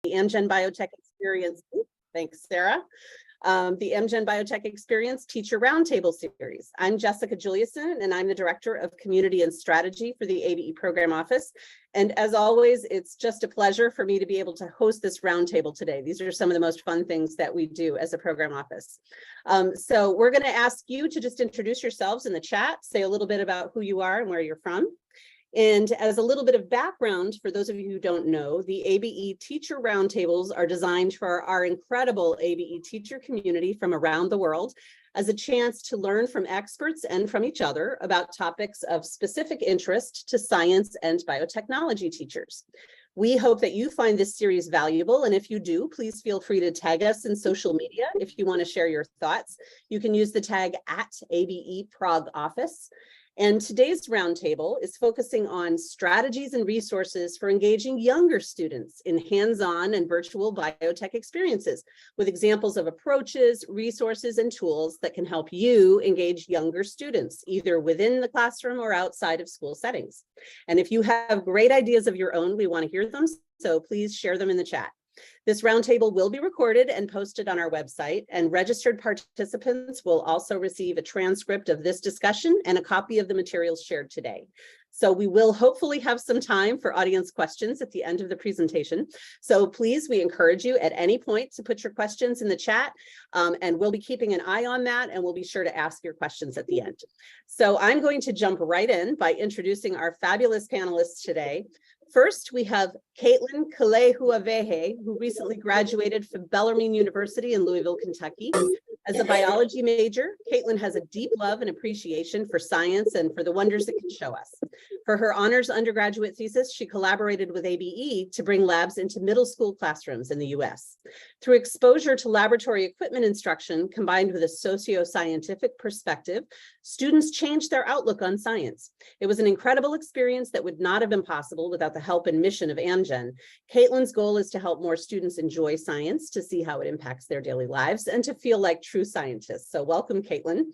the Amgen Biotech Experience. Thanks, Sarah. The Amgen Biotech Experience Teacher Roundtable Series. I'm Jessica Juliuson, and I'm the Director of Community and Strategy for the ABE Program Office. And as always, it's just a pleasure for me to be able to host this roundtable today. These are some of the most fun things that we do as a program office. So we're going to ask you to just introduce yourselves in the chat, say a little bit about who you are and where you're from. And as a little bit of background, for those of you who don't know, the ABE Teacher Roundtables are designed for our incredible ABE teacher community from around the world as a chance to learn from experts and from each other about topics of specific interest to science and biotechnology teachers. We hope that you find this series valuable, and if you do, please feel free to tag us in social media if you want to share your thoughts. You can use the tag @ABEProgOffice. And today's roundtable is focusing on strategies and resources for engaging younger students in hands-on and virtual biotech experiences, with examples of approaches, resources, and tools that can help you engage younger students, either within the classroom or outside of school settings. And if you have great ideas of your own, we want to hear them, so please share them in the chat. This roundtable will be recorded and posted on our website, and registered participants will also receive a transcript of this discussion and a copy of the materials shared today. So we will hopefully have some time for audience questions at the end of the presentation. So please, we encourage you at any point to put your questions in the chat, and we'll be keeping an eye on that, and we'll be sure to ask your questions at the end. So I'm going to jump right in by introducing our fabulous panelists today. First, we have Kaitlyn Kalehuawehe, who recently graduated from Bellarmine University in Louisville, Kentucky. As a biology major, Kaitlyn has a deep love and appreciation for science and for the wonders it can show us. For her honors undergraduate thesis, she collaborated with ABE to bring labs into middle school classrooms in the US. Through exposure to laboratory equipment instruction combined with a socio-scientific perspective, students changed their outlook on science. It was an incredible experience that would not have been possible without the help and mission of Amgen. Kaitlyn's goal is to help more students enjoy science, to see how it impacts their daily lives, and to feel like true scientists. So welcome, Kaitlyn.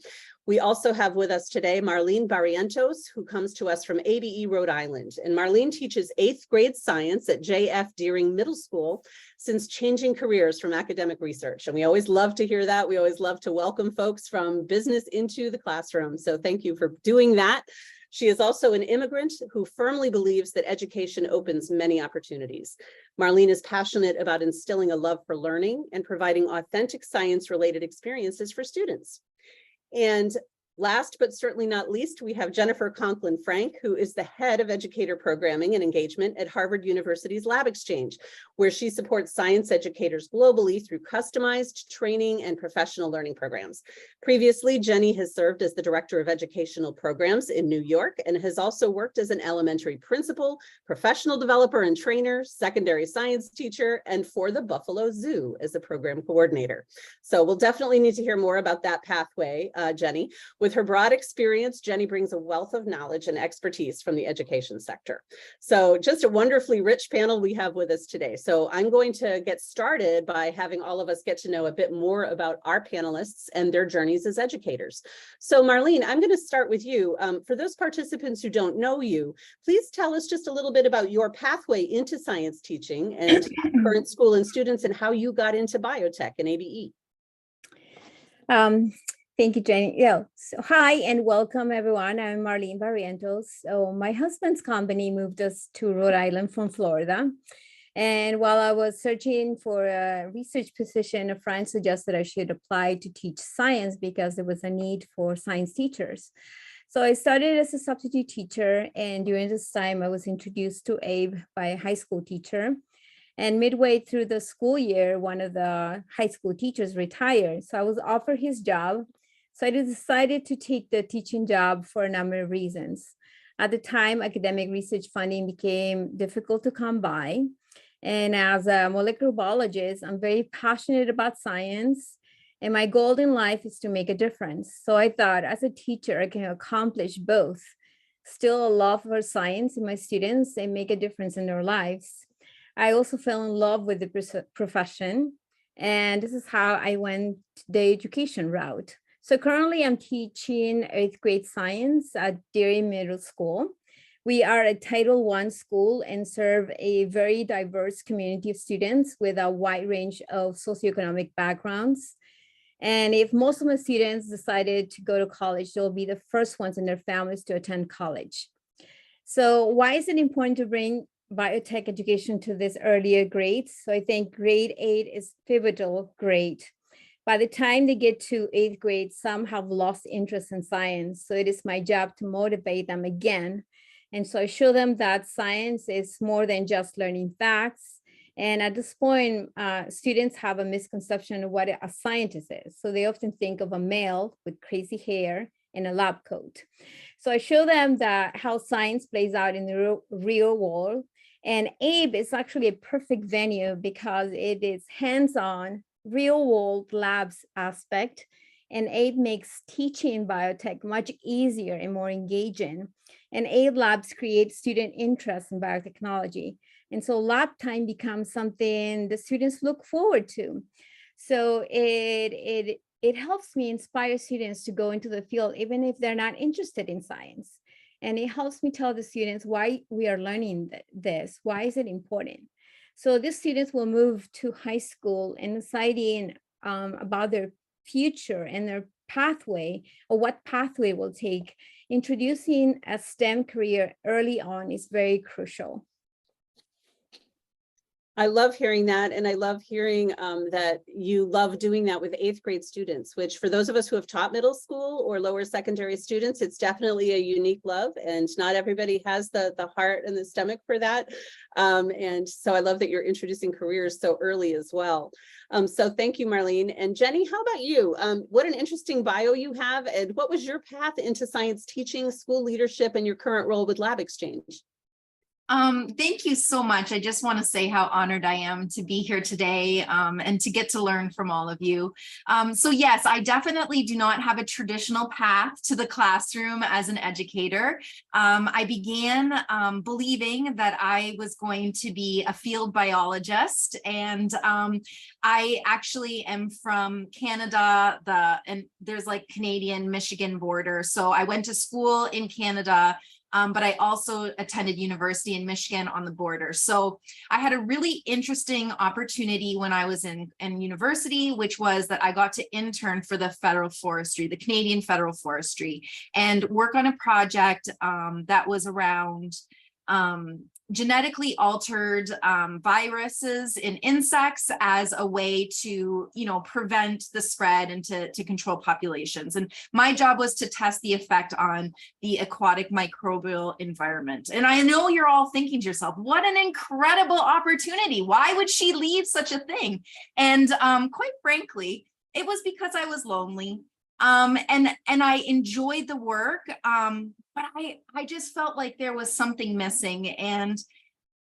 We also have with us today Marlene Barrientos, who comes to us from ABE Rhode Island. And Marlene teaches 8th grade science at J.F. Deering Middle School since changing careers from academic research. And we always love to hear that. We always love to welcome folks from business into the classroom. So thank you for doing that. She is also an immigrant who firmly believes that education opens many opportunities. Marlene is passionate about instilling a love for learning and providing authentic science-related experiences for students. And last but certainly not least, we have Jennifer Conklin-Frank, who is the head of Educator Programming and Engagement at Harvard University's LabXchange, where she supports science educators globally through customized training and professional learning programs. Previously, Jenny has served as the Director of Educational Programs in New York and has also worked as an elementary principal, professional developer and trainer, secondary science teacher, and for the Buffalo Zoo as a program coordinator. So we'll definitely need to hear more about that pathway, Jenny. With her broad experience, Jenny brings a wealth of knowledge and expertise from the education sector. So just a wonderfully rich panel we have with us today. So I'm going to get started by having all of us get to know a bit more about our panelists and their journeys as educators. So Marlene, I'm going to start with you. For those participants who don't know you, please tell us just a little bit about your pathway into science teaching and current school and students and how you got into biotech and ABE. Thank you, Jenny. Yeah. So, hi and welcome, everyone. I'm Marlene Barrientos. So my husband's company moved us to Rhode Island from Florida. And while I was searching for a research position, a friend suggested I should apply to teach science because there was a need for science teachers. So I started as a substitute teacher, and during this time I was introduced to ABE by a high school teacher. And midway through the school year, one of the high school teachers retired. So I was offered his job. So I decided to take the teaching job for a number of reasons. At the time, academic research funding became difficult to come by. And as a molecular biologist, I'm very passionate about science. And my goal in life is to make a difference. So I thought as a teacher, I can accomplish both. Still a love for science in my students and make a difference in their lives. I also fell in love with the profession. And this is how I went the education route. So currently I'm teaching 8th grade science at Deering Middle School, We are a Title I school and serve a very diverse community of students with a wide range of socioeconomic backgrounds. And if most of my students decided to go to college, they'll be the first ones in their families to attend college. So why is it important to bring biotech education to this earlier grades? So I think grade 8 is pivotal grade. By the time they get to 8th grade, some have lost interest in science. So it is my job to motivate them again. And so I show them that science is more than just learning facts. And at this point, students have a misconception of what a scientist is. So they often think of a male with crazy hair and a lab coat. So I show them that how science plays out in the real world. And ABE is actually a perfect venue because it is hands-on, real world labs aspect. And ABE makes teaching biotech much easier and more engaging. And ABE labs create student interest in biotechnology. And so lab time becomes something the students look forward to. So it helps me inspire students to go into the field, even if they're not interested in science. And it helps me tell the students why we are learning this, why is it important? So these students will move to high school and deciding about their future and their pathway, or what pathway will take. Introducing a STEM career early on is very crucial. I love hearing that. And I love hearing that you love doing that with 8th grade students, which for those of us who have taught middle school or lower secondary students, it's definitely a unique love. And not everybody has the heart and the stomach for that. And so I love that you're introducing careers so early as well. So thank you, Marlene. And Jenny, how about you? What an interesting bio you have. And what was your path into science teaching, school leadership, and your current role with LabXchange? Thank you so much. I just want to say how honored I am to be here today and to get to learn from all of you. So yes, I definitely do not have a traditional path to the classroom as an educator. I began believing that I was going to be a field biologist, and I actually am from Canada, and there's like Canadian-Michigan border. So I went to school in Canada, but I also attended university in Michigan on the border. So I had a really interesting opportunity when I was in university, which was that I got to intern for the federal forestry, the Canadian federal forestry, and work on a project that was around genetically altered viruses in insects as a way to, prevent the spread and to control populations. And my job was to test the effect on the aquatic microbial environment. And I know you're all thinking to yourself, what an incredible opportunity. Why would she leave such a thing? And quite frankly, it was because I was lonely. And I enjoyed the work, but I just felt like there was something missing. And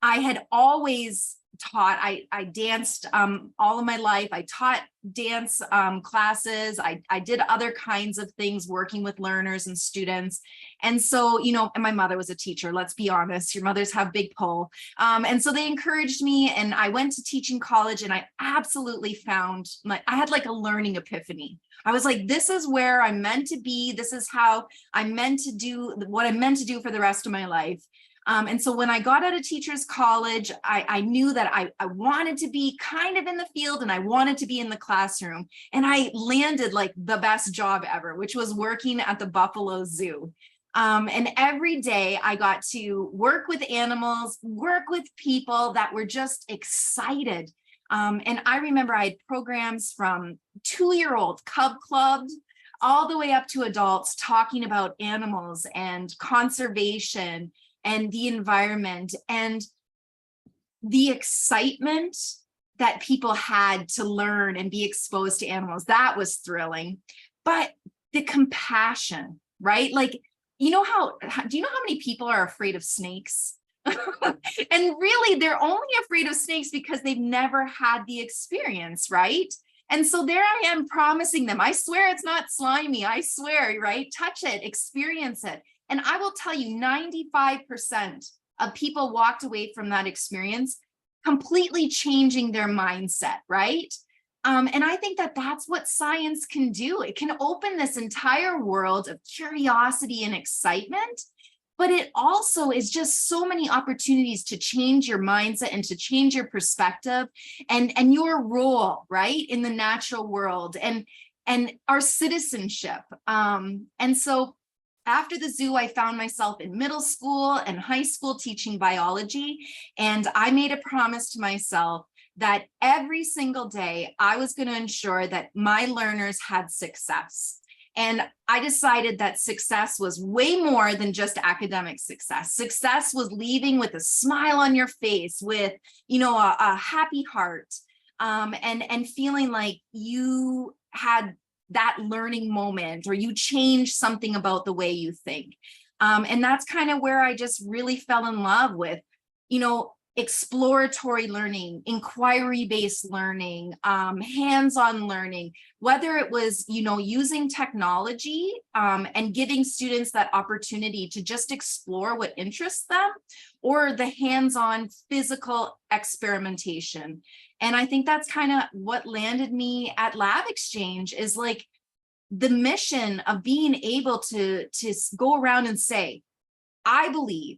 I had always taught, I danced all of my life. I taught dance classes. I did other kinds of things working with learners and students. And so, and my mother was a teacher, let's be honest, your mothers have big pull. And so they encouraged me, and I went to teaching college, and I absolutely found I had like a learning epiphany. I was like, this is where I'm meant to be. This is how I'm meant to do what I'm meant to do for the rest of my life. And so when I got out of teachers college, I knew that I wanted to be kind of in the field, and I wanted to be in the classroom. And I landed like the best job ever, which was working at the Buffalo Zoo. And every day I got to work with animals, work with people that were just excited. And I remember I had programs from 2-year-old cub clubs all the way up to adults talking about animals and conservation and the environment, and the excitement that people had to learn and be exposed to animals. That was thrilling. But the compassion, right? Like, do you know how many people are afraid of snakes? And really, they're only afraid of snakes because they've never had the experience, right? And so there I am promising them, I swear it's not slimy, I swear, right? Touch it, experience it. And I will tell you, 95% of people walked away from that experience completely changing their mindset, right? And I think that that's what science can do. It can open this entire world of curiosity and excitement. but it also is just so many opportunities to change your mindset and to change your perspective and your role, right, in the natural world and our citizenship. And so after the zoo, I found myself in middle school and high school teaching biology. And I made a promise to myself that every single day I was going to ensure that my learners had success. And I decided that success was way more than just academic success. Success was leaving with a smile on your face, with, you know, a happy heart, and feeling like you had that learning moment, or you changed something about the way you think. And that's kind of where I just really fell in love with, you know, exploratory learning, inquiry-based learning, hands-on learning, whether it was, you know, using technology and giving students that opportunity to just explore what interests them, or the hands-on physical experimentation. And I think that's kind of what landed me at LabXchange, is like the mission of being able to go around and say,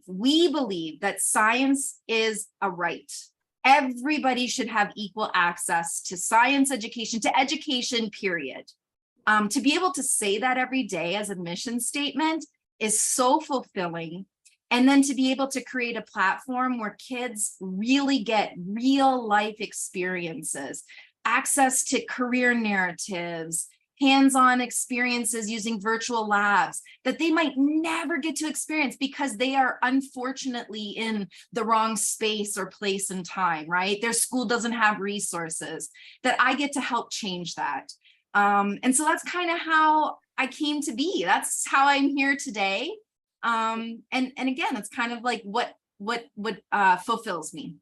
we believe that science is a right. Everybody should have equal access to science education, to education, period. To be able to say that every day as a mission statement is so fulfilling. And then to be able to create a platform where kids really get real life experiences, access to career narratives, hands-on experiences using virtual labs that they might never get to experience because they are unfortunately in the wrong space or place and time, right? Their school doesn't have resources, that I get to help change that. And so that's kind of how I came to be. That's how I'm here today. And again, it's kind of like what fulfills me.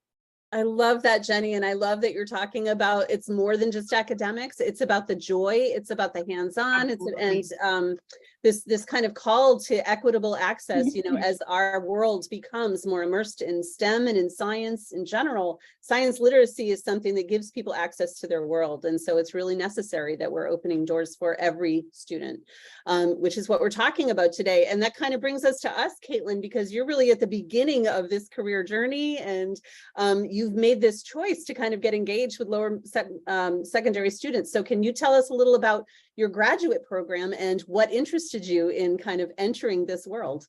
I love that, Jenny. And I love that you're talking about, it's more than just academics. It's about the joy. It's about the hands-on. And this kind of call to equitable access, you know, as our world becomes more immersed in STEM and in science in general. Science literacy is something that gives people access to their world. And so it's really necessary that we're opening doors for every student, which is what we're talking about today. And that kind of brings us to us, Kaitlyn, because you're really at the beginning of this career journey, and you've made this choice to kind of get engaged with lower secondary students. So can you tell us a little about your graduate program and what interested you in kind of entering this world?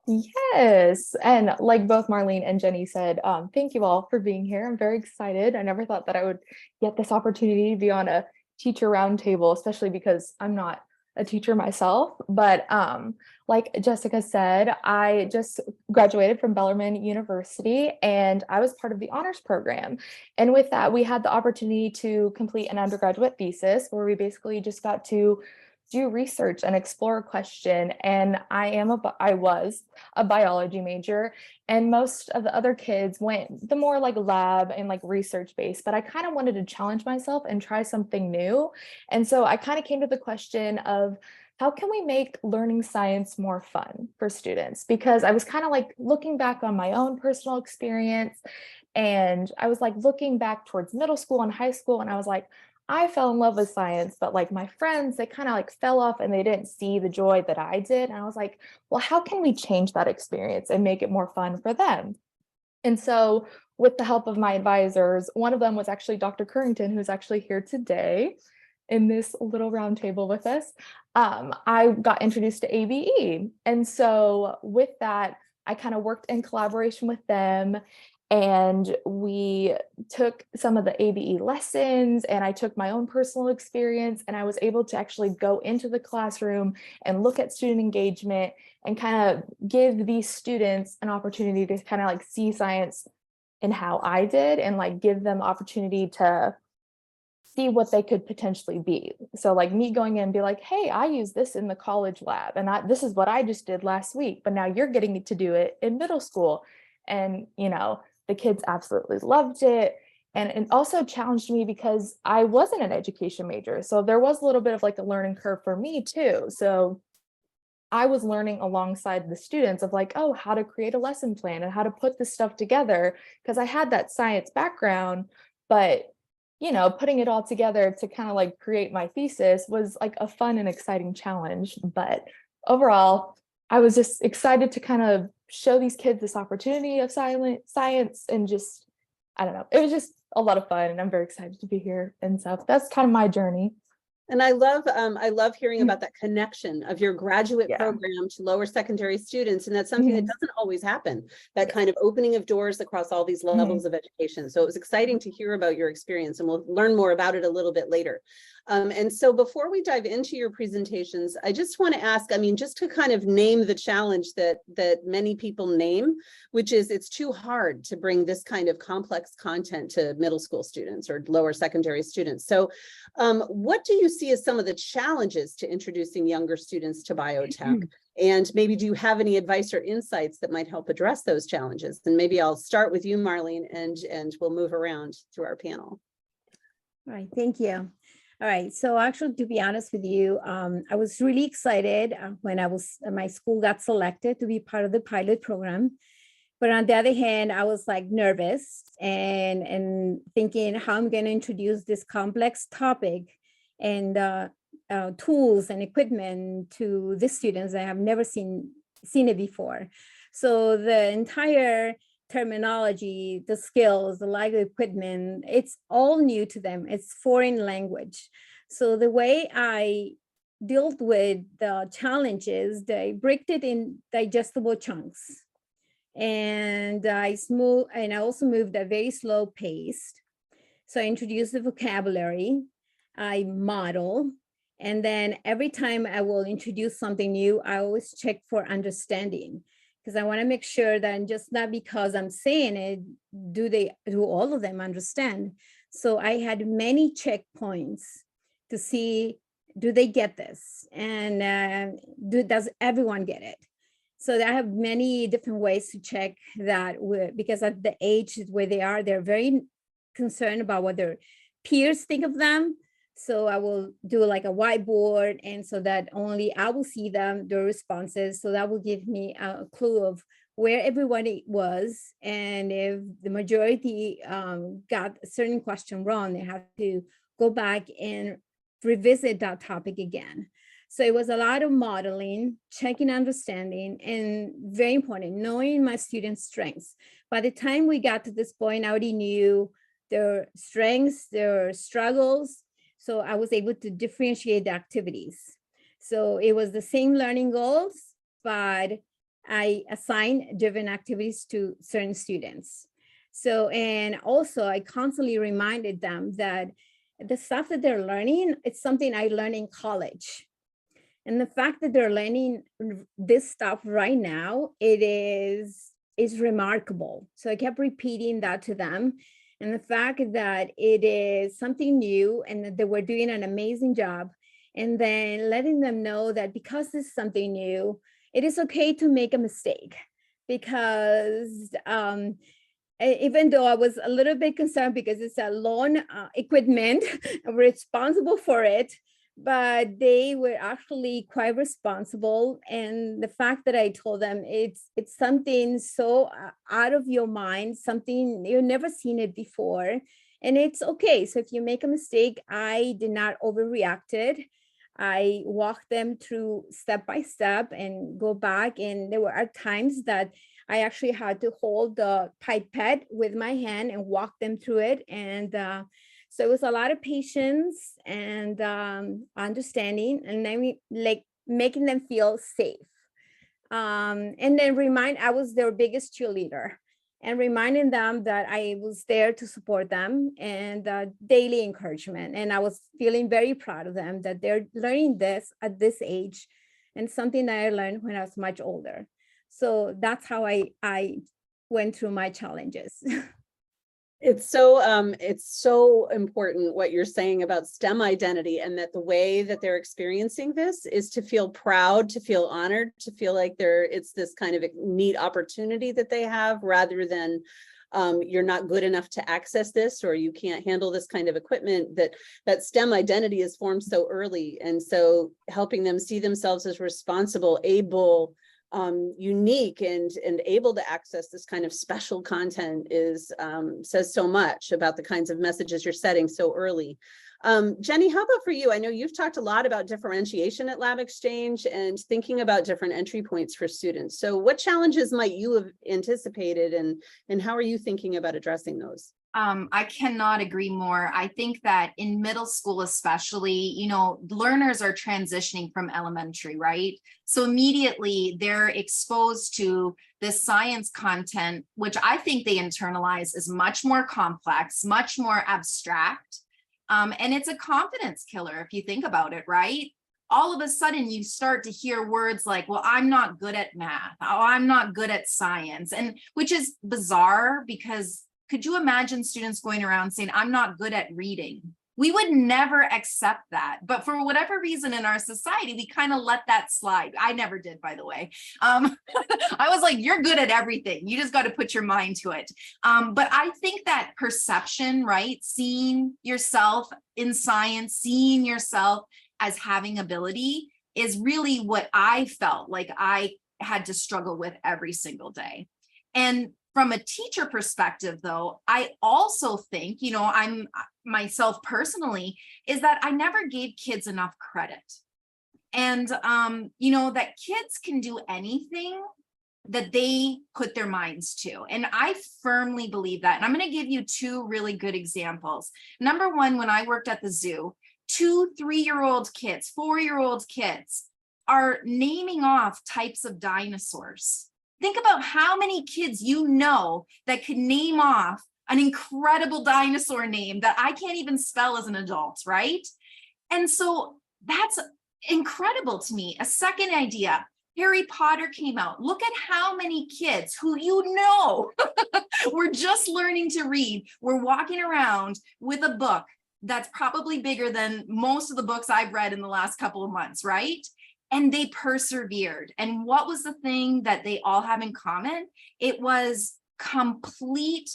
Yes, and like both Marlene and Jenny said, thank you all for being here. I'm very excited. I never thought that I would get this opportunity to be on a teacher roundtable, especially because I'm not a teacher myself. But like Jessica said, I just graduated from Bellarmine University, and I was part of the honors program. And with that, we had the opportunity to complete an undergraduate thesis where we basically just got to do research and explore a question. And I was a biology major, and most of the other kids went the more like lab and like research based, but I kind of wanted to challenge myself and try something new. And so I kind of came to the question of, how can we make learning science more fun for students? Because I was kind of like looking back on my own personal experience, and I was like looking back towards middle school and high school, and I was like, I fell in love with science, but like my friends, they kind of like fell off and they didn't see the joy that I did. And I was like, well, how can we change that experience and make it more fun for them? And so with the help of my advisors, one of them was actually Dr. Currington, who's actually here today in this little round table with us. I got introduced to ABE. And so with that, I kind of worked in collaboration with them, and we took some of the ABE lessons, and I took my own personal experience, and I was able to actually go into the classroom and look at student engagement and kind of give these students an opportunity to kind of like see science in how I did, and like give them opportunity to see what they could potentially be. So like me going in and be like, hey, I use this in the college lab, and this is what I just did last week, but now you're getting to do it in middle school. And, you know, the kids absolutely loved it. And it also challenged me because I wasn't an education major. So there was a little bit of like a learning curve for me too. So I was learning alongside the students of like, oh, how to create a lesson plan and how to put this stuff together, because I had that science background, but you know, putting it all together to kind of like create my thesis was like a fun and exciting challenge. But overall, I was just excited to kind of show these kids this opportunity of science, and just, I don't know, it was just a lot of fun, and I'm very excited to be here. And so that's kind of my journey. And I love hearing about that connection of your graduate Yeah. program to lower secondary students. And that's something that doesn't always happen, that kind of opening of doors across all these levels of education. So it was exciting to hear about your experience, and we'll learn more about it a little bit later. And so before we dive into your presentations, I just want to ask, I mean, just to kind of name the challenge that many people name, which is it's too hard to bring this kind of complex content to middle school students or lower secondary students. So what do you see as some of the challenges to introducing younger students to biotech? And maybe do you have any advice or insights that might help address those challenges? And maybe I'll start with you, Marlene, and we'll move around through our panel. All right, thank you. All right, so actually, to be honest with you, I was really excited when my school got selected to be part of the pilot program. But on the other hand, I was like nervous and thinking how I'm going to introduce this complex topic and tools and equipment to the students that have never seen it before. So the entire terminology, the skills, the like equipment, it's all new to them. It's foreign language. So the way I dealt with the challenges, they break it in digestible chunks. And I also moved at a very slow pace. So I introduced the vocabulary, I model, and then every time I will introduce something new, I always check for understanding, because I want to make sure that just not because I'm saying it, do all of them understand? So I had many checkpoints to see, do they get this? And does everyone get it? So I have many different ways to check that, because at the age where they are, they're very concerned about what their peers think of them. So I will do like a whiteboard, and so that only I will see them, their responses. So that will give me a clue of where everybody was. And if the majority got a certain question wrong, they have to go back and revisit that topic again. So it was a lot of modeling, checking understanding, and very important, knowing my students' strengths. By the time we got to this point, I already knew their strengths, their struggles. So I was able to differentiate the activities. So it was the same learning goals, but I assigned different activities to certain students. So, and also I constantly reminded them that the stuff that they're learning, it's something I learned in college. And the fact that they're learning this stuff right now, it is remarkable. So I kept repeating that to them. And the fact that it is something new and that they were doing an amazing job. And then letting them know that because this is something new, it is okay to make a mistake. Because even though I was a little bit concerned because it's a loan equipment, I'm responsible for it, but they were actually quite responsible. And the fact that I told them it's something so out of your mind, something you've never seen it before, and it's okay. So if you make a mistake, I did not overreact it. I walked them through step by step and go back. And there were times that I actually had to hold the pipette with my hand and walk them through it. And so it was a lot of patience and understanding, and then making them feel safe. And then I was their biggest cheerleader, and reminding them that I was there to support them, and daily encouragement. And I was feeling very proud of them that they're learning this at this age, and something that I learned when I was much older. So that's how I went through my challenges. It's so important what you're saying about STEM identity, and that the way that they're experiencing this is to feel proud, to feel honored, to feel like it's this kind of a neat opportunity that they have, rather than you're not good enough to access this, or you can't handle this kind of equipment. That STEM identity is formed so early, and so helping them see themselves as responsible, able, unique and able to access this kind of special content is says so much about the kinds of messages you're setting so early. Jenny, how about for you? I know you've talked a lot about differentiation at LabXchange and thinking about different entry points for students. So what challenges might you have anticipated, and how are you thinking about addressing those? I cannot agree more. I think that in middle school, especially, learners are transitioning from elementary, right? So immediately they're exposed to this science content, which I think they internalize is much more complex, much more abstract. And it's a confidence killer if you think about it, right? All of a sudden you start to hear words like, well, I'm not good at math. Oh, I'm not good at science. And which is bizarre, because could you imagine students going around saying, I'm not good at reading? We would never accept that. But for whatever reason in our society, we kind of let that slide. I never did, by the way. I was like, you're good at everything. You just got to put your mind to it. But I think that perception, right? Seeing yourself in science, seeing yourself as having ability is really what I felt like I had to struggle with every single day. And from a teacher perspective, though, I also think, I'm myself personally, is that I never gave kids enough credit. And, that kids can do anything that they put their minds to. And I firmly believe that. And I'm going to give you two really good examples. Number one, when I worked at the zoo, 2 3-year-old kids, 4-year-old kids are naming off types of dinosaurs. Think about how many kids that could name off an incredible dinosaur name that I can't even spell as an adult, right? And so that's incredible to me. A second idea, Harry Potter came out. Look at how many kids who were just learning to read, were walking around with a book that's probably bigger than most of the books I've read in the last couple of months, right? And they persevered. And what was the thing that they all have in common? It was complete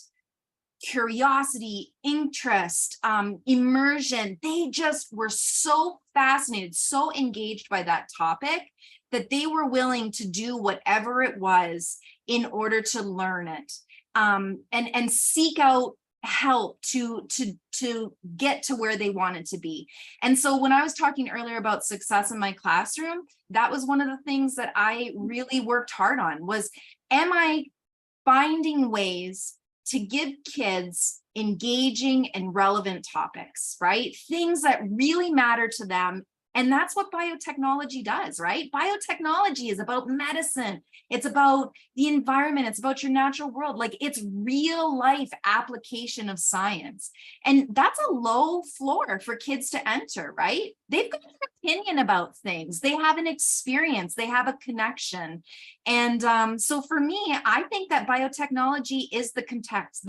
curiosity, interest, immersion. They just were so fascinated, so engaged by that topic that they were willing to do whatever it was in order to learn it, and seek out help to get to where they wanted to be. And so when I was talking earlier about success in my classroom, that was one of the things that I really worked hard on was, am I finding ways to give kids engaging and relevant topics, right? Things that really matter to them. And that's what biotechnology does, right? Biotechnology is about medicine. It's about the environment. It's about your natural world. Like, it's real life application of science. And that's a low floor for kids to enter, right? They've got an opinion about things. They have an experience. They have a connection. And so for me, I think that biotechnology is the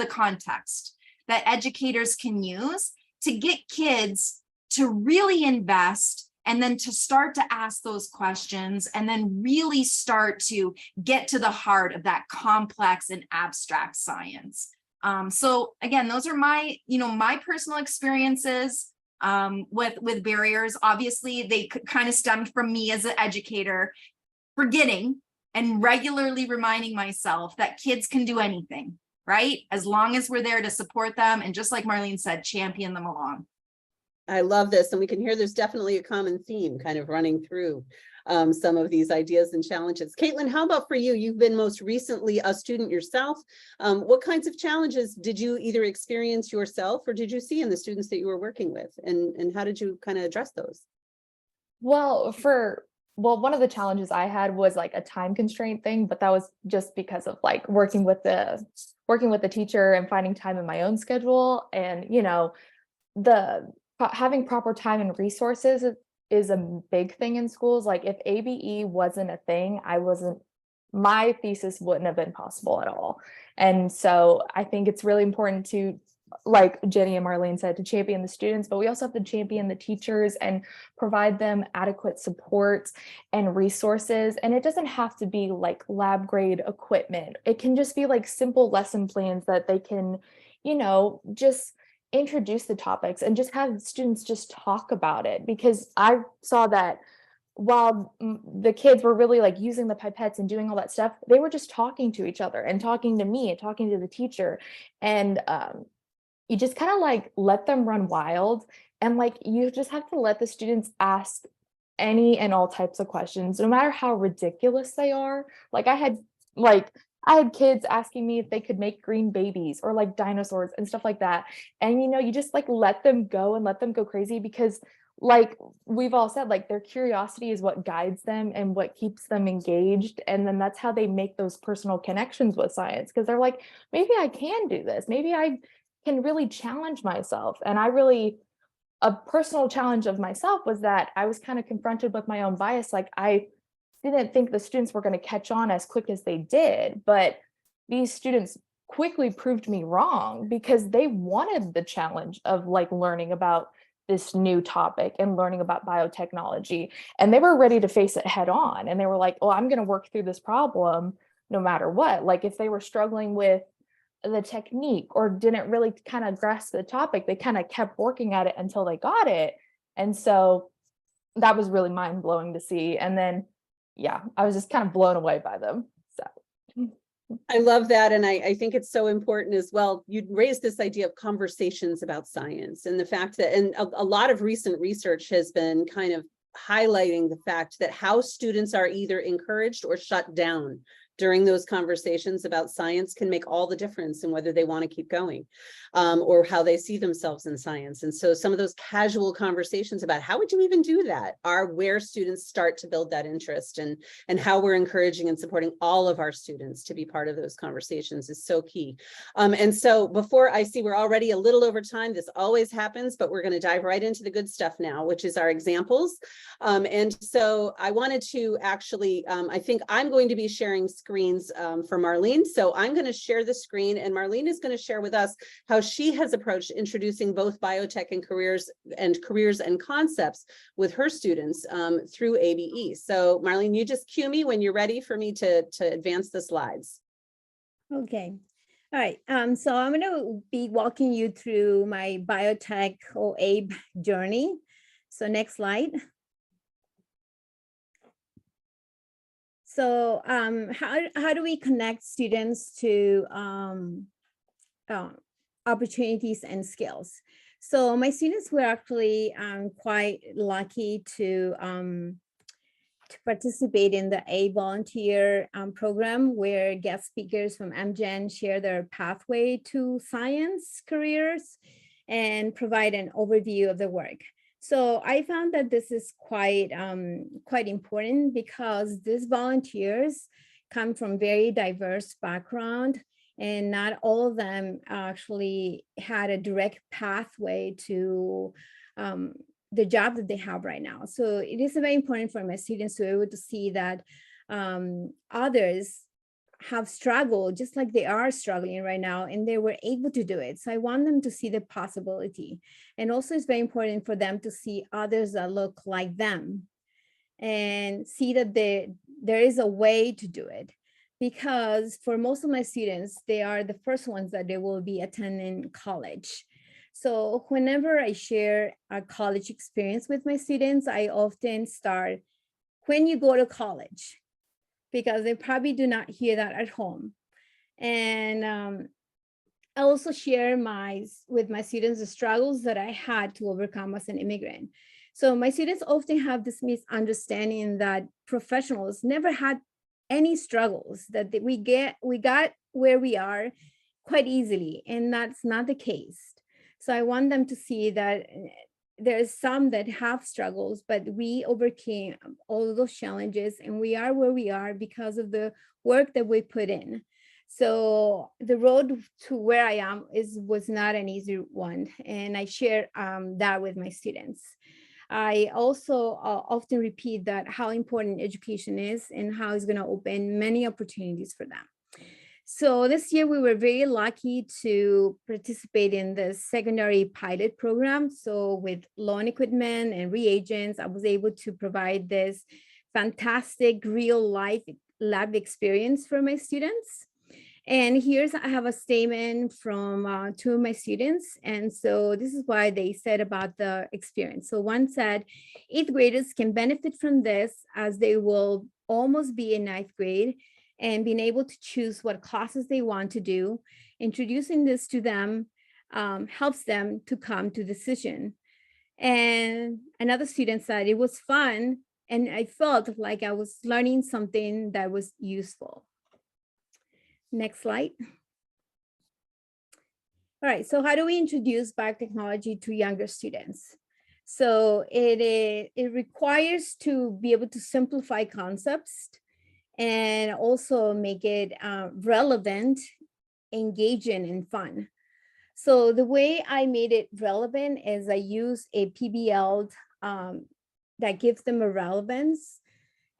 context that educators can use to get kids to really invest, and then to start to ask those questions, and then really start to get to the heart of that complex and abstract science. So again, those are my personal experiences with barriers. Obviously, they kind of stemmed from me as an educator, forgetting and regularly reminding myself that kids can do anything, right? As long as we're there to support them, and just like Marlene said, champion them along. I love this. And we can hear there's definitely a common theme kind of running through some of these ideas and challenges. Kaitlyn, how about for you? You've been most recently a student yourself. What kinds of challenges did you either experience yourself or did you see in the students that you were working with? And how did you kind of address those? Well, one of the challenges I had was like a time constraint thing, but that was just because of like working with the teacher and finding time in my own schedule. And, having proper time and resources is a big thing in schools. Like, if ABE wasn't a thing, my thesis wouldn't have been possible at all. And so I think it's really important to, like Jenny and Marlene said, to champion the students, but we also have to champion the teachers and provide them adequate support and resources. And it doesn't have to be like lab grade equipment. It can just be like simple lesson plans that they can, just introduce the topics and just have students just talk about it. Because I saw that while the kids were really like using the pipettes and doing all that stuff, they were just talking to each other and talking to me and talking to the teacher. And you just kind of like let them run wild. And like, you just have to let the students ask any and all types of questions, no matter how ridiculous they are. Like I had kids asking me if they could make green babies or like dinosaurs and stuff like that. And, you know, you just like let them go and let them go crazy, because like we've all said, like their curiosity is what guides them and what keeps them engaged. And then that's how they make those personal connections with science, because they're like, maybe I can do this. Maybe I can really challenge myself. And a personal challenge of myself was that I was kind of confronted with my own bias. Like I didn't think the students were going to catch on as quick as they did, but these students quickly proved me wrong, because they wanted the challenge of like learning about this new topic and learning about biotechnology, and they were ready to face it head on. And they were like, oh, I'm going to work through this problem no matter what. Like if they were struggling with the technique or didn't really kind of grasp the topic, they kind of kept working at it until they got it. And so that was really mind-blowing to see. And then yeah, I was just kind of blown away by them. So I love that. And I think it's so important as well. You raised this idea of conversations about science, and the fact that, and a lot of recent research has been kind of highlighting the fact that how students are either encouraged or shut down during those conversations about science can make all the difference in whether they want to keep going, or how they see themselves in science. And so some of those casual conversations about how would you even do that are where students start to build that interest, and how we're encouraging and supporting all of our students to be part of those conversations is so key. And so before, I see we're already a little over time. This always happens, but we're going to dive right into the good stuff now, which is our examples. And so I wanted to actually, I think I'm going to be sharing screens for Marlene. So I'm going to share the screen, and Marlene is going to share with us how she has approached introducing both biotech and careers and concepts with her students through ABE. So Marlene, you just cue me when you're ready for me to advance the slides. Okay. All right. So I'm going to be walking you through my biotech or ABE journey. So next slide. So how do we connect students to opportunities and skills? So my students were actually quite lucky to participate in the ABE volunteer program, where guest speakers from Amgen share their pathway to science careers and provide an overview of the work. So I found that this is quite important, because these volunteers come from very diverse background, and not all of them actually had a direct pathway to the job that they have right now. So it is very important for my students to be able to see that others have struggled just like they are struggling right now, and they were able to do it. So I want them to see the possibility. And also it's very important for them to see others that look like them and see that there is a way to do it. Because for most of my students, they are the first ones that they will be attending college. So whenever I share a college experience with my students, I often start when you go to college, because they probably do not hear that at home. And I also share with my students the struggles that I had to overcome as an immigrant. So my students often have this misunderstanding that professionals never had any struggles, that we got where we are quite easily, and that's not the case. So I want them to see that there's some that have struggles, but we overcame all of those challenges, and we are where we are because of the work that we put in. So the road to where I am was not an easy one, and I share that with my students. I also often repeat that how important education is and how it's going to open many opportunities for them. So this year we were very lucky to participate in the secondary pilot program. So with lawn equipment and reagents, I was able to provide this fantastic real life lab experience for my students. And I have a statement from two of my students. And so this is why they said about the experience. So one said, 8th graders can benefit from this as they will almost be in 9th grade and being able to choose what classes they want to do. Introducing this to them helps them to come to decision. And another student said it was fun and I felt like I was learning something that was useful. Next slide. All right, so how do we introduce biotechnology to younger students? So it requires to be able to simplify concepts and also make it relevant, engaging, and fun. So the way I made it relevant is I use a PBL that gives them a relevance,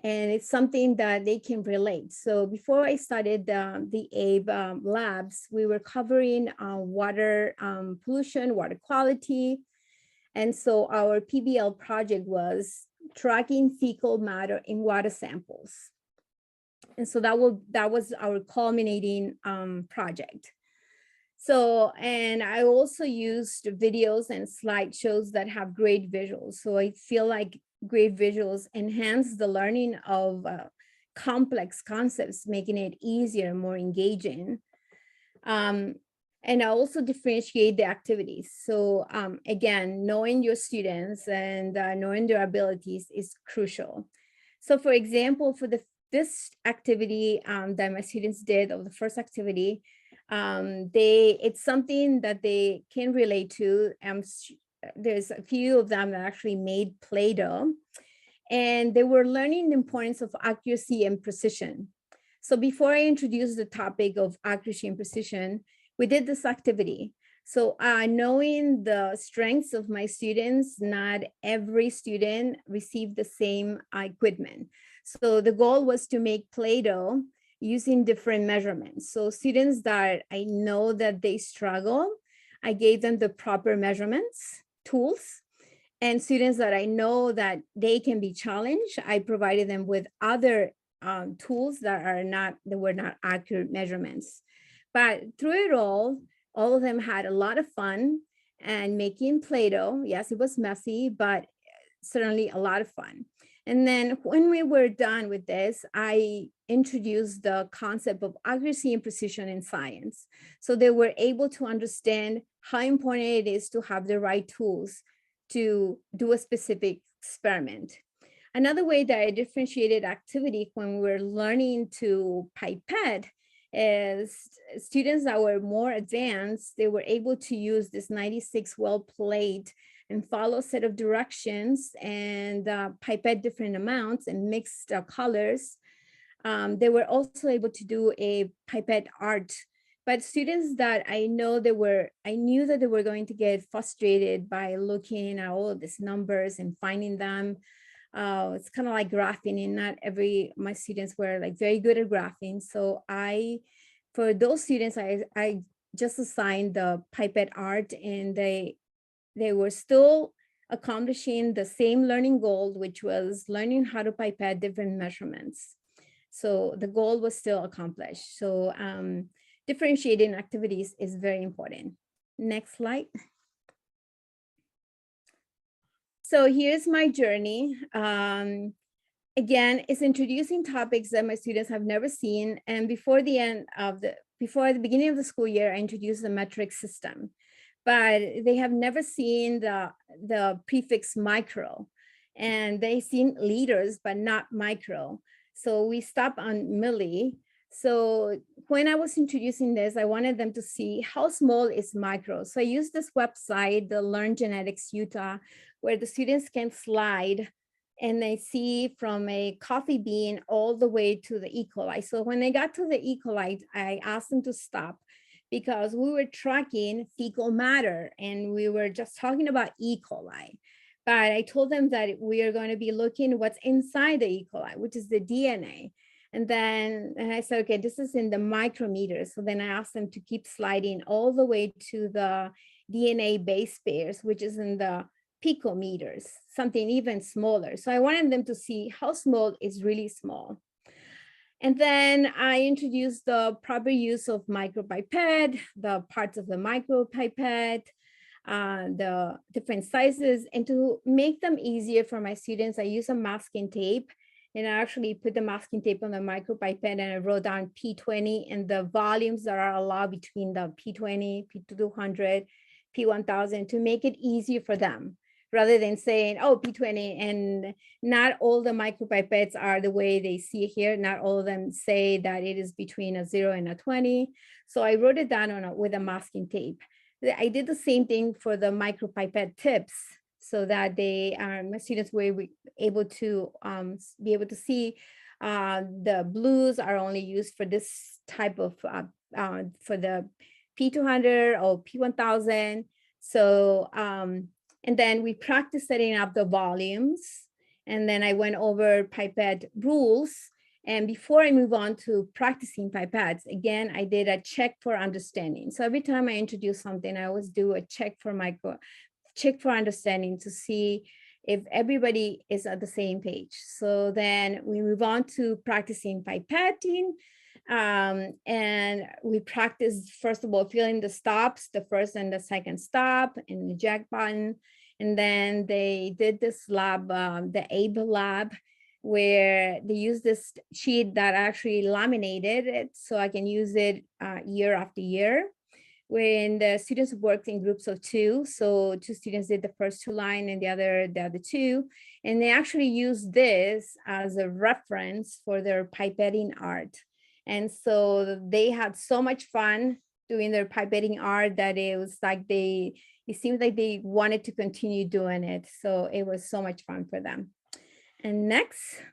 and it's something that they can relate. So before I started the ABE labs, we were covering water pollution, water quality. And so our PBL project was tracking fecal matter in water samples. And so that was our culminating project. So, and I also used videos and slideshows that have great visuals. So I feel like great visuals enhance the learning of complex concepts, making it easier, more engaging. And I also differentiate the activities. So again, knowing your students and knowing their abilities is crucial. So for example, for this activity that my students did, or the first activity, it's something that they can relate to. There's a few of them that actually made Play-Doh, and they were learning the importance of accuracy and precision. So before I introduce the topic of accuracy and precision, we did this activity. So knowing the strengths of my students, not every student received the same equipment. So the goal was to make Play-Doh using different measurements. So students that I know that they struggle, I gave them the proper measurements, tools, and students that I know that they can be challenged, I provided them with other tools that were not accurate measurements. But through it all of them had a lot of fun and making Play-Doh. Yes, it was messy, but certainly a lot of fun. And then when we were done with this, I introduced the concept of accuracy and precision in science. So they were able to understand how important it is to have the right tools to do a specific experiment. Another way that I differentiated activity when we were learning to pipette is students that were more advanced, they were able to use this 96 well plate and follow a set of directions and pipette different amounts and mix the colors. They were also able to do a pipette art. But students that I knew that they were going to get frustrated by looking at all of these numbers and finding them. It's kind of like graphing, and not my students were like very good at graphing. So for those students, I just assigned the pipette art, and they were still accomplishing the same learning goal, which was learning how to pipette different measurements. So the goal was still accomplished. So differentiating activities is very important. Next slide. So here's my journey. Again, it's introducing topics that my students have never seen. And before the beginning of the school year, I introduced the metric system, but they have never seen the prefix micro, and they've seen liters, but not micro. So we stopped on milli. So when I was introducing this, I wanted them to see how small is micro. So I used this website, the Learn Genetics Utah, where the students can slide and they see from a coffee bean all the way to the E. coli. So when they got to the E. coli, I asked them to stop because we were tracking fecal matter and we were just talking about E. coli. But I told them that we are going to be looking what's inside the E. coli, which is the DNA. And I said, okay, this is in the micrometers. So then I asked them to keep sliding all the way to the DNA base pairs, which is in the picometers, something even smaller. So I wanted them to see how small is really small. And then I introduced the proper use of micropipette, the parts of the micropipette, the different sizes, and to make them easier for my students, I use a masking tape, and I actually put the masking tape on the micropipette, and I wrote down P20 and the volumes that are allowed between the P20, P200, P1000 to make it easier for them, rather than saying, oh, P20, and not all the micropipettes are the way they see it here. Not all of them say that it is between a 0 and a 20. So I wrote it down with a masking tape. I did the same thing for the micropipette tips, so that my students were able to be able to see the blues are only used for this type of, for the P200 or P1000. So, and then we practiced setting up the volumes. And then I went over pipette rules. And before I move on to practicing pipettes, again, I did a check for understanding. So every time I introduce something, I always do a check for understanding to see if everybody is at the same page. So then we move on to practicing pipetting. And we practice, first of all, feeling the stops, the first and the second stop, and the jack button. And then they did this lab, the ABE lab, where they use this sheet that actually laminated it so I can use it year after year. When the students worked in groups of 2, so 2 students did the first 2 lines and the other 2, and they actually used this as a reference for their pipetting art. And so they had so much fun doing their pipetting art that it was like it seemed like they wanted to continue doing it. So it was so much fun for them. And next.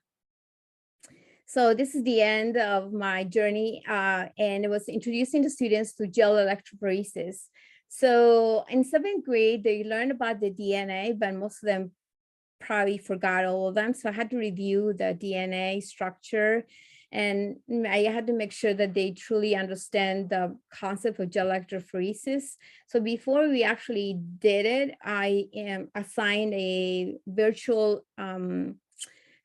So this is the end of my journey, and it was introducing the students to gel electrophoresis. So in 7th grade, they learned about the DNA, but most of them probably forgot all of them. So I had to review the DNA structure, and I had to make sure that they truly understand the concept of gel electrophoresis. So before we actually did it, I assigned a virtual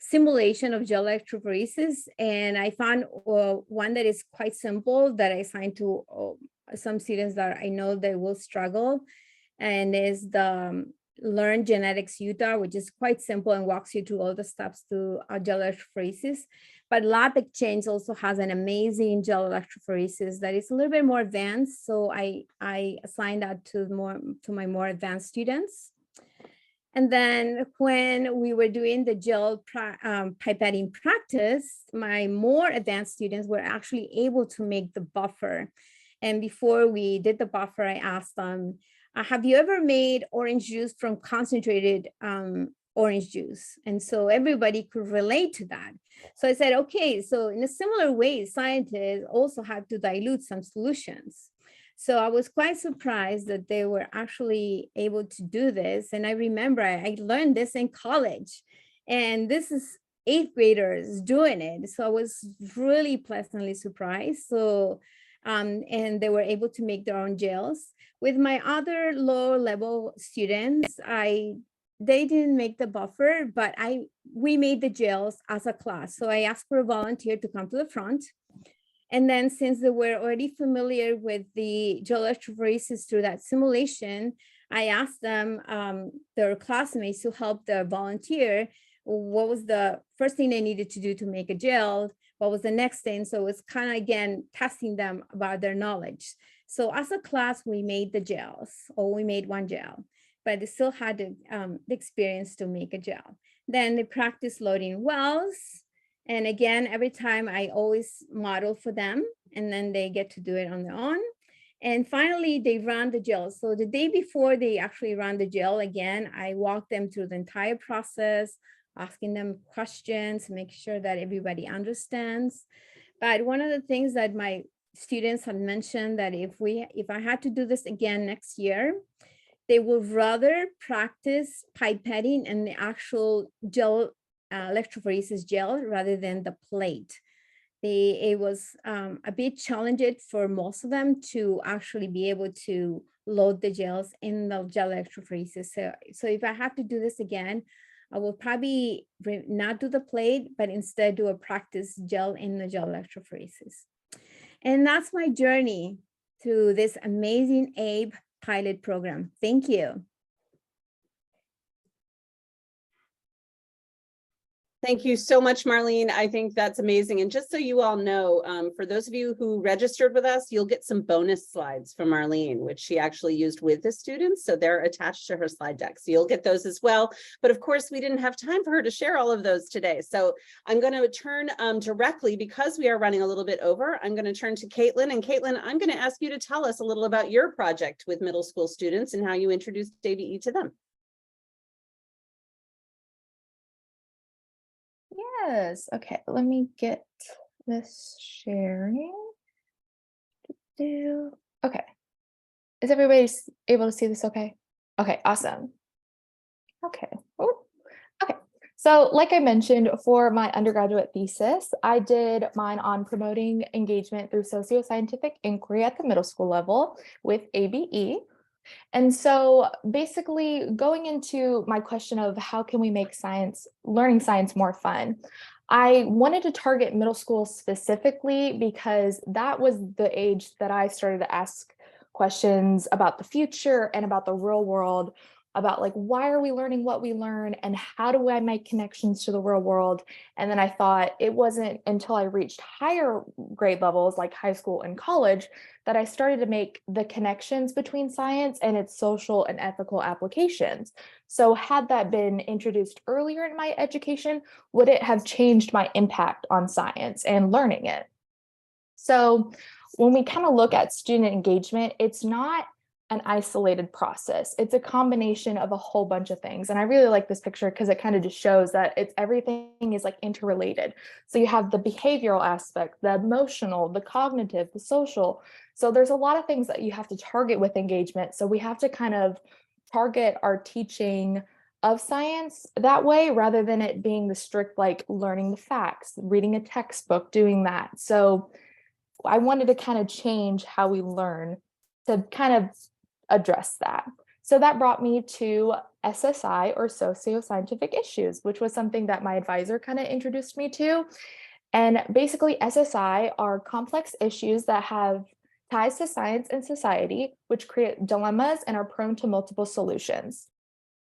simulation of gel electrophoresis, and I found one that is quite simple that I assigned to some students that I know they will struggle, and is the Learn Genetics Utah, which is quite simple and walks you through all the steps to gel electrophoresis. But LabXchange also has an amazing gel electrophoresis that is a little bit more advanced, so I assigned that to my more advanced students. And then when we were doing the gel pipetting practice, my more advanced students were actually able to make the buffer. And before we did the buffer, I asked them, have you ever made orange juice from concentrated orange juice? And so everybody could relate to that. So I said, okay, so in a similar way, scientists also have to dilute some solutions. So I was quite surprised that they were actually able to do this. And I remember I learned this in college, and this is 8th graders doing it. So I was really pleasantly surprised. So, and they were able to make their own gels. With my other lower level students, they didn't make the buffer, but we made the gels as a class. So I asked for a volunteer to come to the front. And then since they were already familiar with the gel electrophoresis through that simulation, I asked them, their classmates, to help the volunteer. What was the first thing they needed to do to make a gel? What was the next thing? So it's kind of, again, testing them about their knowledge. So as a class, we made the gels, or we made one gel, but they still had the experience to make a gel. Then they practiced loading wells. And again, every time I always model for them, and then they get to do it on their own. And finally, they run the gel. So the day before they actually run the gel, again, I walk them through the entire process, asking them questions, make sure that everybody understands. But one of the things that my students had mentioned, that if I had to do this again next year, they would rather practice pipetting and the actual gel electrophoresis gel rather than the plate. It was a bit challenging for most of them to actually be able to load the gels in the gel electrophoresis. So if I have to do this again, I will probably not do the plate, but instead do a practice gel in the gel electrophoresis. And that's my journey through this amazing ABE pilot program. Thank you. Thank you so much, Marlene. I think that's amazing. And just so you all know, for those of you who registered with us, you'll get some bonus slides from Marlene, which she actually used with the students. So they're attached to her slide deck. So you'll get those as well. But of course, we didn't have time for her to share all of those today. So I'm going to turn directly, because we are running a little bit over, I'm going to turn to Kaitlyn. And Kaitlyn, I'm going to ask you to tell us a little about your project with middle school students and how you introduced ABE to them. Yes. Okay, let me get this sharing. Okay. Is everybody able to see this okay? Okay, awesome. Okay. Ooh. Okay. So like I mentioned, for my undergraduate thesis, I did mine on promoting engagement through socioscientific inquiry at the middle school level with ABE. And so basically going into my question of how can we make science, learning science more fun, I wanted to target middle school specifically because that was the age that I started to ask questions about the future and about the real world, about like, why are we learning what we learn and how do I make connections to the real world? And then I thought it wasn't until I reached higher grade levels like high school and college that I started to make the connections between science and its social and ethical applications. So had that been introduced earlier in my education, would it have changed my impact on science and learning it? So when we kind of look at student engagement, it's not an isolated process. It's a combination of a whole bunch of things. And I really like this picture because it kind of just shows that it's everything is like interrelated. So you have the behavioral aspect, the emotional, the cognitive, the social. So there's a lot of things that you have to target with engagement. So we have to kind of target our teaching of science that way rather than it being the strict like learning the facts, reading a textbook, doing that. So I wanted to kind of change how we learn to kind of address that. So that brought me to SSI, or socio-scientific issues, which was something that my advisor kind of introduced me to. And basically SSI are complex issues that have ties to science and society, which create dilemmas and are prone to multiple solutions.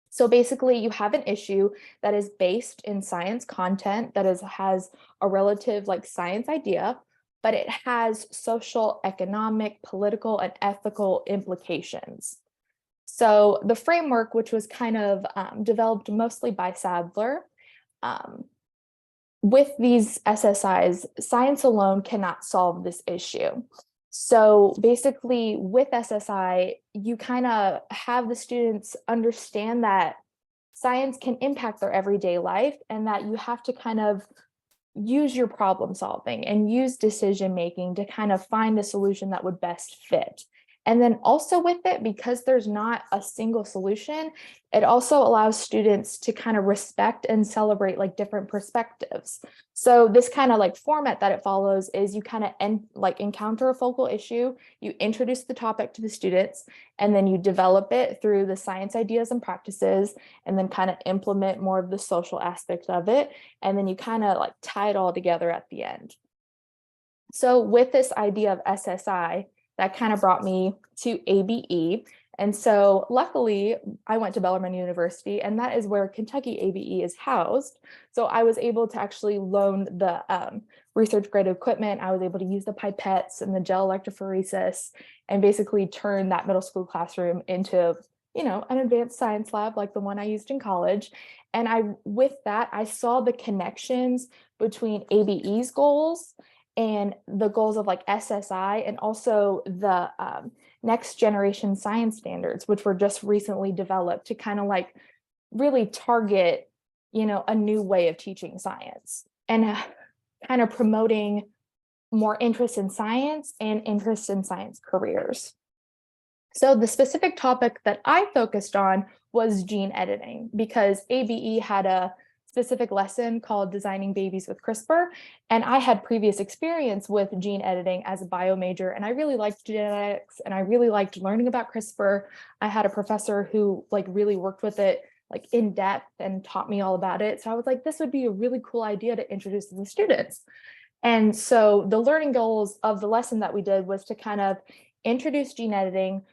So basically you have an issue that is based in science content that has a relative like science idea, but it has social, economic, political, and ethical implications. So the framework, which was kind of developed mostly by Sadler, with these SSIs, science alone cannot solve this issue. So basically with SSI, you kind of have the students understand that science can impact their everyday life and that you have to kind of use your problem solving and use decision making to kind of find a solution that would best fit. And then also with it, because there's not a single solution, it also allows students to kind of respect and celebrate like different perspectives. So this kind of like format that it follows is you kind of encounter a focal issue, you introduce the topic to the students, and then you develop it through the science ideas and practices, and then kind of implement more of the social aspects of it. And then you kind of like tie it all together at the end. So with this idea of SSI, that kind of brought me to ABE. And so luckily I went to Bellarmine University, and that is where Kentucky ABE is housed. So I was able to actually loan the research grade equipment. I was able to use the pipettes and the gel electrophoresis and basically turn that middle school classroom into, you know, an advanced science lab like the one I used in college. And with that, I saw the connections between ABE's goals and the goals of like SSI, and also the next generation science standards, which were just recently developed to kind of like really target, you know, a new way of teaching science and kind of promoting more interest in science and interest in science careers. So the specific topic that I focused on was gene editing, because ABE had a specific lesson called Designing Babies with CRISPR. And I had previous experience with gene editing as a bio major, and I really liked genetics and I really liked learning about CRISPR. I had a professor who like really worked with it like in depth and taught me all about it. So I was like, this would be a really cool idea to introduce to the students. And so the learning goals of the lesson that we did was to kind of introduce gene editing,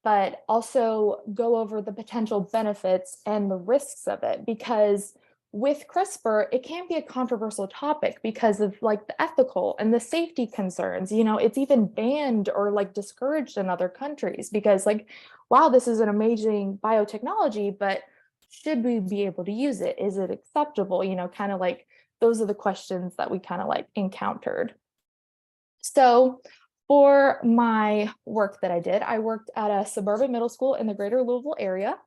but also go over the potential benefits and the risks of it. Because with CRISPR, it can be a controversial topic because of like the ethical and the safety concerns. You know, it's even banned or like discouraged in other countries because like, wow, this is an amazing biotechnology, but should we be able to use it? Is it acceptable? You know, kind of like those are the questions that we kind of like encountered. So for my work that I did, I worked at a suburban middle school in the greater Louisville area.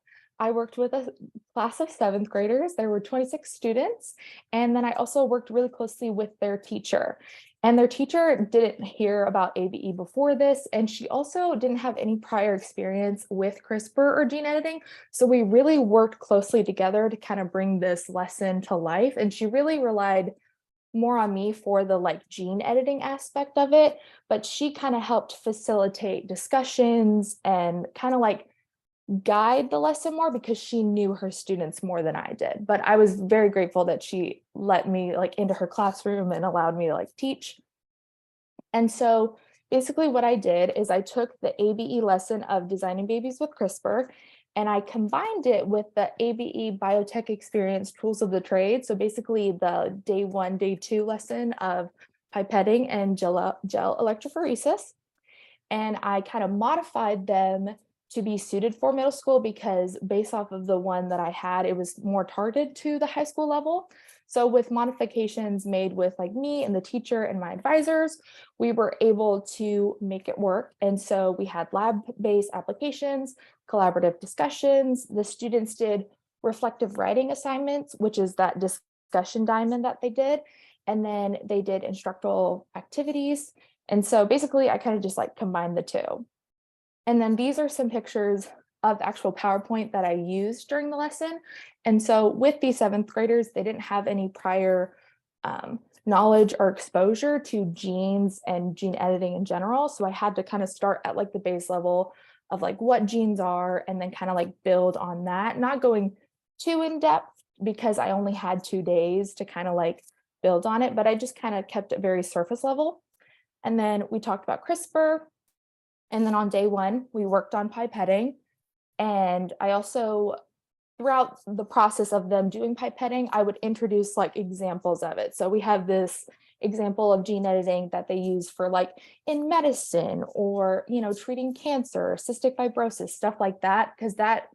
I worked with a class of 7th graders. There were 26 students. And then I also worked really closely with their teacher. And their teacher didn't hear about ABE before this. And she also didn't have any prior experience with CRISPR or gene editing. So we really worked closely together to kind of bring this lesson to life. And she really relied more on me for the like gene editing aspect of it. But she kind of helped facilitate discussions and kind of like guide the lesson more because she knew her students more than I did. But I was very grateful that she let me like into her classroom and allowed me to like teach. And so basically what I did is I took the ABE lesson of designing babies with CRISPR and I combined it with the ABE Biotech Experience Tools of the Trade. So basically the day 1, day 2 lesson of pipetting and gel electrophoresis. And I kind of modified them to be suited for middle school because based off of the one that I had, it was more targeted to the high school level. So with modifications made with like me and the teacher and my advisors, we were able to make it work. And so we had lab-based applications, collaborative discussions. The students did reflective writing assignments, which is that discussion diamond that they did. And then they did instructional activities. And so basically I kind of just like combined the two. And then these are some pictures of actual PowerPoint that I used during the lesson. And so with these 7th graders, they didn't have any prior knowledge or exposure to genes and gene editing in general. So I had to kind of start at like the base level of like what genes are and then kind of like build on that, not going too in depth because I only had 2 days to kind of like build on it, but I just kind of kept it very surface level. And then we talked about CRISPR. And then on day 1, we worked on pipetting. And I also, throughout the process of them doing pipetting, I would introduce like examples of it. So we have this example of gene editing that they use for like in medicine or, you know, treating cancer, cystic fibrosis, stuff like that, because that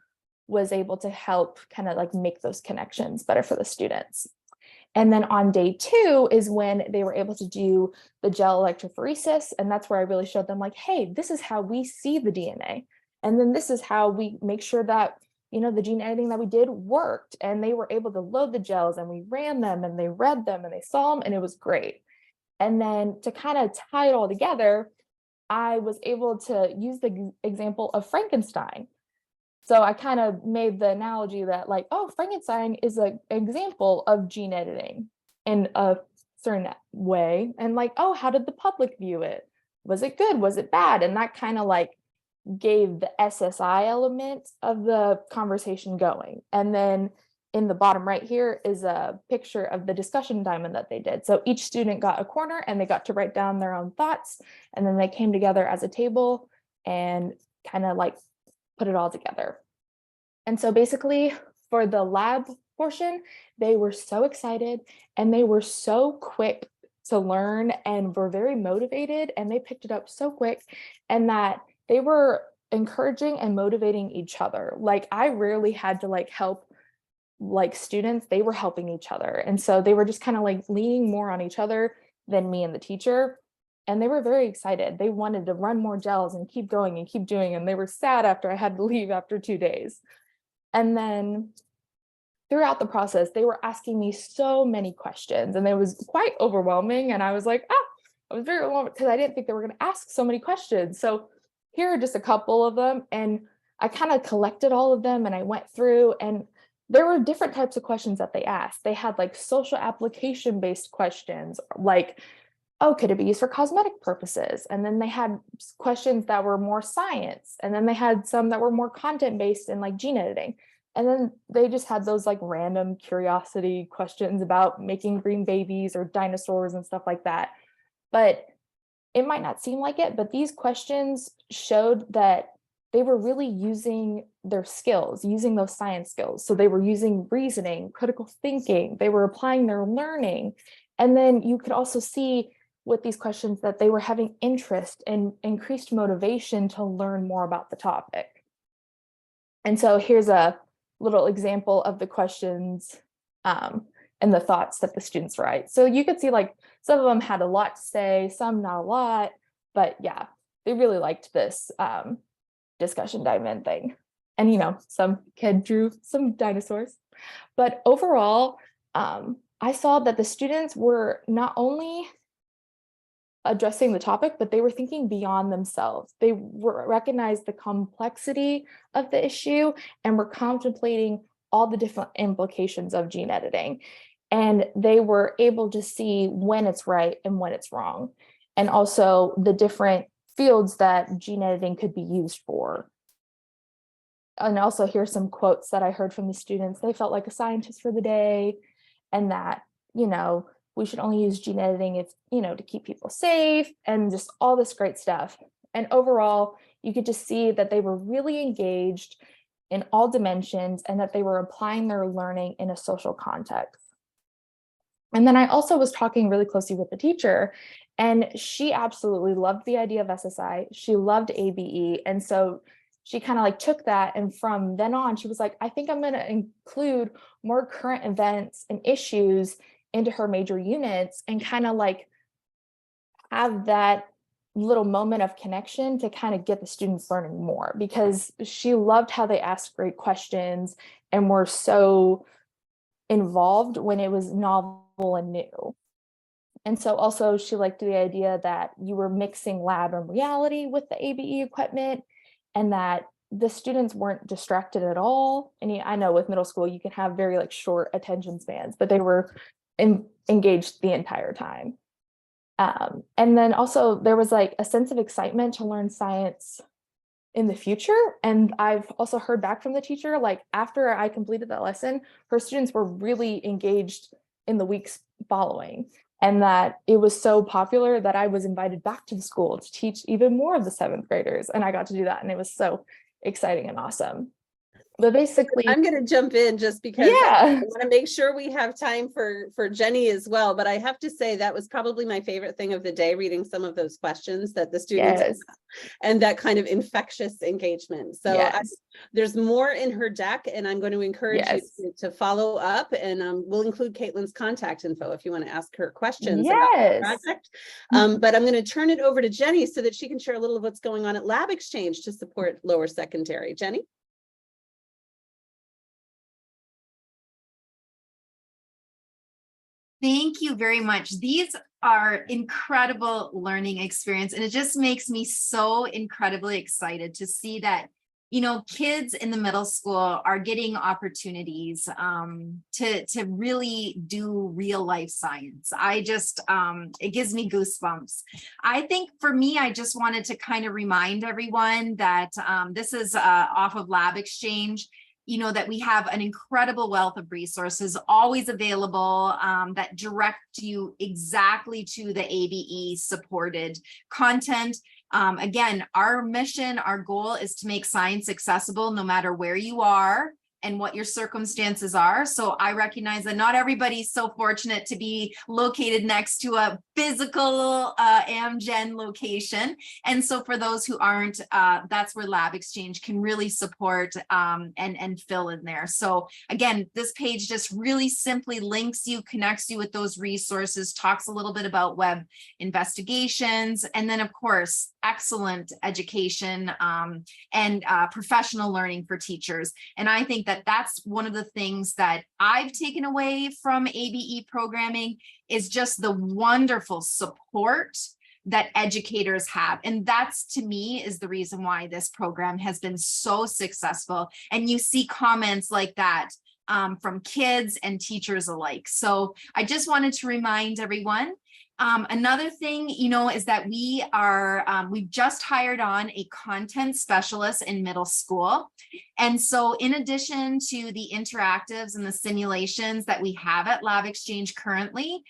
was able to help kind of like make those connections better for the students. And then on day 2 is when they were able to do the gel electrophoresis. And that's where I really showed them like, hey, this is how we see the DNA. And then this is how we make sure that, you know, the gene editing that we did worked. And they were able to load the gels and we ran them and they read them and they saw them and it was great. And then to kind of tie it all together, I was able to use the example of Frankenstein. So I kind of made the analogy that like, oh, Frankenstein is an example of gene editing in a certain way. And like, oh, how did the public view it? Was it good? Was it bad? And that kind of like gave the SSI element of the conversation going. And then in the bottom right here is a picture of the discussion diamond that they did. So each student got a corner and they got to write down their own thoughts. And then they came together as a table and kind of like put it all together. And so basically for the lab portion, they were so excited and they were so quick to learn and were very motivated and they picked it up so quick and that they were encouraging and motivating each other. Like I rarely had to like help like students, they were helping each other. And so they were just kind of like leaning more on each other than me and the teacher. And they were very excited. They wanted to run more gels and keep going and keep doing. And they were sad after I had to leave after 2 days. And then throughout the process, they were asking me so many questions and it was quite overwhelming. And I was like, I was very overwhelmed because I didn't think they were going to ask so many questions. So here are just a couple of them. And I kind of collected all of them and I went through and there were different types of questions that they asked. They had like social application based questions like, oh, could it be used for cosmetic purposes? And then they had questions that were more science. And then they had some that were more content based in like gene editing. And then they just had those like random curiosity questions about making green babies or dinosaurs and stuff like that. But it might not seem like it, but these questions showed that they were really using their skills, using those science skills. So they were using reasoning, critical thinking, they were applying their learning. And then you could also see with these questions that they were having interest and increased motivation to learn more about the topic. And so here's a little example of the questions and the thoughts that the students write. So you could see like some of them had a lot to say, some not a lot, but yeah, they really liked this discussion diamond thing. And, you know, some kid drew some dinosaurs, but overall, I saw that the students were not only addressing the topic, but they were thinking beyond themselves. They recognized the complexity of the issue and were contemplating all the different implications of gene editing. And they were able to see when it's right and when it's wrong. And also the different fields that gene editing could be used for. And also here's some quotes that I heard from the students. They felt like a scientist for the day, and that, you know, we should only use gene editing if, you know, to keep people safe, and just all this great stuff. And overall, you could just see that they were really engaged in all dimensions and that they were applying their learning in a social context. And then I also was talking really closely with the teacher, and she absolutely loved the idea of SSI. She loved ABE. And so she kind of like took that, and from then on, she was like, I think I'm going to include more current events and issues into her major units and kind of like have that little moment of connection to kind of get the students learning more, because she loved how they asked great questions and were so involved when it was novel and new. And so also she liked the idea that you were mixing lab and reality with the ABE equipment, and that the students weren't distracted at all. And I know with middle school, you can have very like short attention spans, but they were engaged the entire time. And then also there was like a sense of excitement to learn science in the future. And I've also heard back from the teacher, like after I completed that lesson, her students were really engaged in the weeks following, and that it was so popular that I was invited back to the school to teach even more of the 7th graders. And I got to do that. And it was so exciting and awesome. But basically, I'm going to jump in just because yeah. I want to make sure we have time for Jenny as well. But I have to say that was probably my favorite thing of the day, reading some of those questions that the students Yes. and that kind of infectious engagement. So Yes. there's more in her deck, and I'm going to encourage Yes. you to follow up, and we'll include Kaitlyn's contact info if you want to ask her questions Yes. about the project. But I'm going to turn it over to Jenny so that she can share a little of what's going on at LabXchange to support lower secondary. Jenny? Thank you very much. These are incredible learning experience, and it just makes me so incredibly excited to see that, you know, kids in the middle school are getting opportunities to really do real life science. I just, it gives me goosebumps. I think for me, I just wanted to kind of remind everyone that this is off of LabXchange. You know, that we have an incredible wealth of resources always available that direct you exactly to the ABE supported content. Again, our mission, our goal is to make science accessible no matter where you are and what your circumstances are. So I recognize that not everybody's so fortunate to be located next to a physical Amgen location. And so for those who aren't, that's where LabXchange can really support and fill in there. So again, this page just really simply links you, connects you with those resources, talks a little bit about web investigations, and then of course, excellent education and professional learning for teachers. And I think that that's one of the things that I've taken away from ABE programming is just the wonderful support that educators have. And that's, to me, is the reason why this program has been so successful. And you see comments like that from kids and teachers alike. So I just wanted to remind everyone Another thing, is that we've just hired on a content specialist in middle school. And so in addition to the interactives and the simulations that we have at LabXchange currently,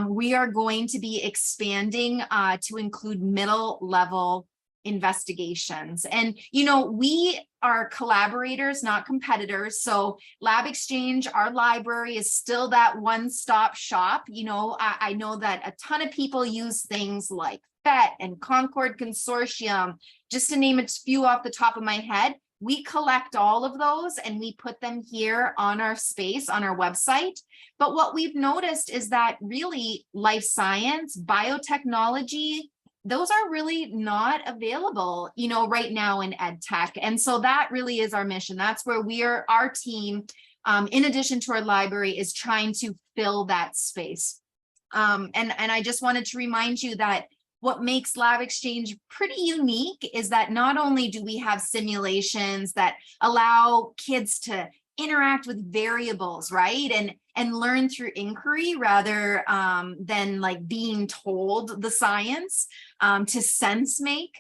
we are going to be expanding to include middle level investigations. And, we are collaborators, not competitors. So LabXchange, our library, is still that one-stop shop. I know that a ton of people use things like PhET and Concord Consortium, just to name a few off the top of my head. We collect all of those and we put them here on our space, on our website. But what we've noticed is that really life science, biotechnology, those are really not available, right now in ed tech. And so that really is our mission. That's where our team, in addition to our library, is trying to fill that space. And I just wanted to remind you that what makes LabXchange pretty unique is that not only do we have simulations that allow kids to interact with variables, right? And learn through inquiry rather than like being told the science, to sense make,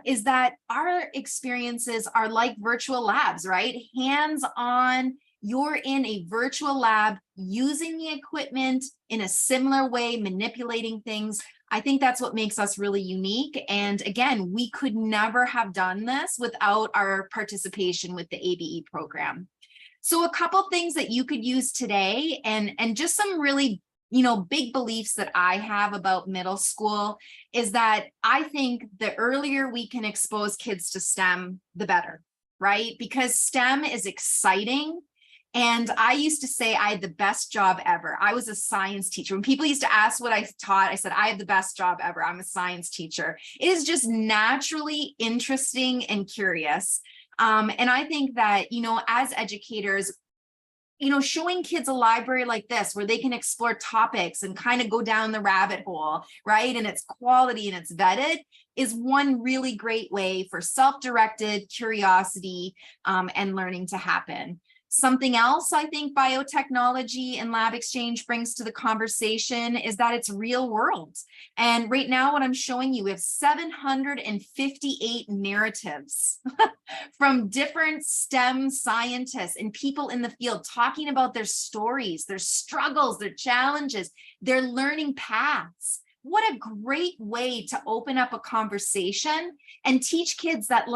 is that our experiences are like virtual labs, right? Hands-on, you're in a virtual lab using the equipment in a similar way, manipulating things. I think that's what makes us really unique. And again, we could never have done this without our participation with the ABE program. So a couple things that you could use today, and just some really, big beliefs that I have about middle school is that I think the earlier we can expose kids to STEM, the better, right? Because STEM is exciting. And I used to say I had the best job ever. I was a science teacher. When people used to ask what I taught, I said, I have the best job ever. I'm a science teacher. It is just naturally interesting and curious. And I think that, as educators, showing kids a library like this where they can explore topics and kind of go down the rabbit hole, right? And it's quality and it's vetted is one really great way for self-directed curiosity and learning to happen. Something else I think biotechnology and LabXchange brings to the conversation is that it's real world. And right now, what I'm showing you, we have 758 narratives from different STEM scientists and people in the field talking about their stories, their struggles, their challenges, their learning paths. What a great way to open up a conversation and teach kids that,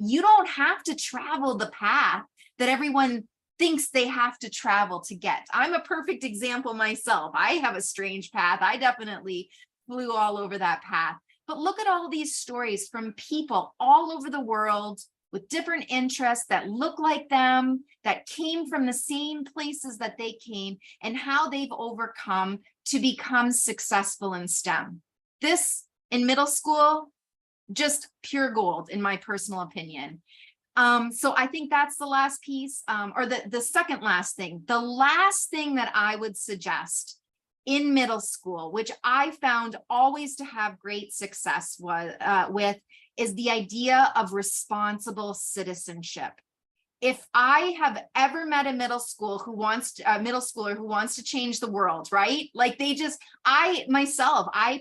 you don't have to travel the path that everyone thinks they have to travel to get. I'm a perfect example myself. I have a strange path. I definitely flew all over that path. But look at all these stories from people all over the world with different interests that look like them, that came from the same places that they came, and how they've overcome to become successful in STEM. This, in middle school, just pure gold, in my personal opinion. So I think that's the last piece, or the second last thing. The last thing that I would suggest in middle school, which I found always to have great success with, is the idea of responsible citizenship. If I have ever met a middle schooler who wants to change the world, right? I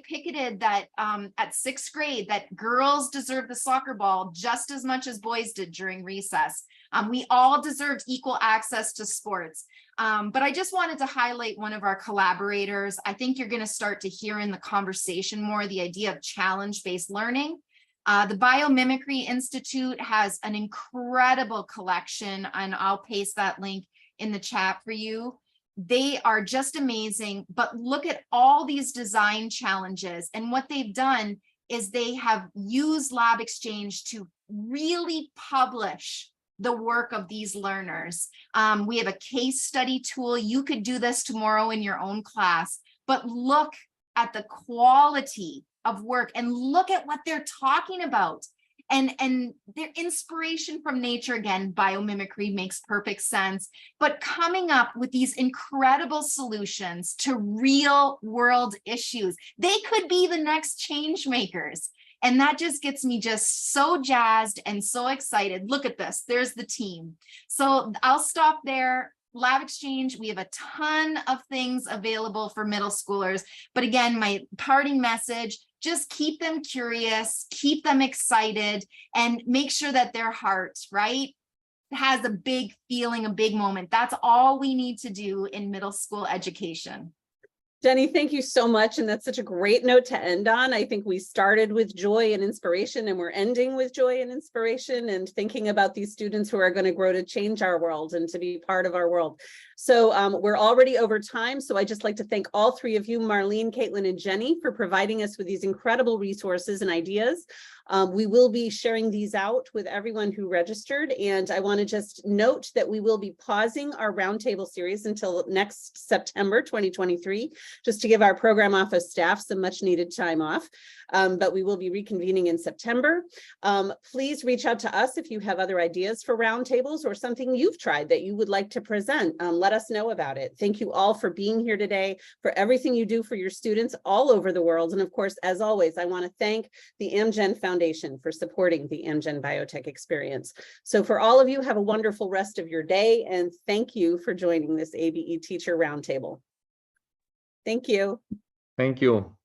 picketed that at 6th grade that girls deserve the soccer ball just as much as boys did during recess. We all deserved equal access to sports. But I just wanted to highlight one of our collaborators. I think you're going to start to hear in the conversation more the idea of challenge-based learning. The Biomimicry Institute has an incredible collection, and I'll paste that link in the chat for you. They are just amazing, but look at all these design challenges. And what they've done is they have used LabXchange to really publish the work of these learners. We have a case study tool. You could do this tomorrow in your own class, but look at the quality of work and look at what they're talking about, and their inspiration from nature. Again, biomimicry makes perfect sense, but coming up with these incredible solutions to real world issues. They could be the next change makers. And that just gets me just so jazzed and so excited. Look at this, there's the team. So I'll stop there. LabXchange, we have a ton of things available for middle schoolers. But again, my parting message, just keep them curious, keep them excited, and make sure that their heart, right, has a big feeling, a big moment. That's all we need to do in middle school education. Jenny, thank you so much. And that's such a great note to end on. I think we started with joy and inspiration, and we're ending with joy and inspiration, and thinking about these students who are going to grow to change our world and to be part of our world. So we're already over time. So I'd just like to thank all three of you, Marlene, Kaitlyn, and Jenny, for providing us with these incredible resources and ideas. We will be sharing these out with everyone who registered. And I want to just note that we will be pausing our roundtable series until next September 2023, just to give our program office staff some much needed time off. But we will be reconvening in September. Please reach out to us if you have other ideas for roundtables or something you've tried that you would like to present. Let us know about it. Thank you all for being here today, for everything you do for your students all over the world. And of course, as always, I want to thank the Amgen Foundation for supporting the Amgen Biotech experience. So for all of you, have a wonderful rest of your day, and thank you for joining this ABE Teacher Roundtable. Thank you. Thank you.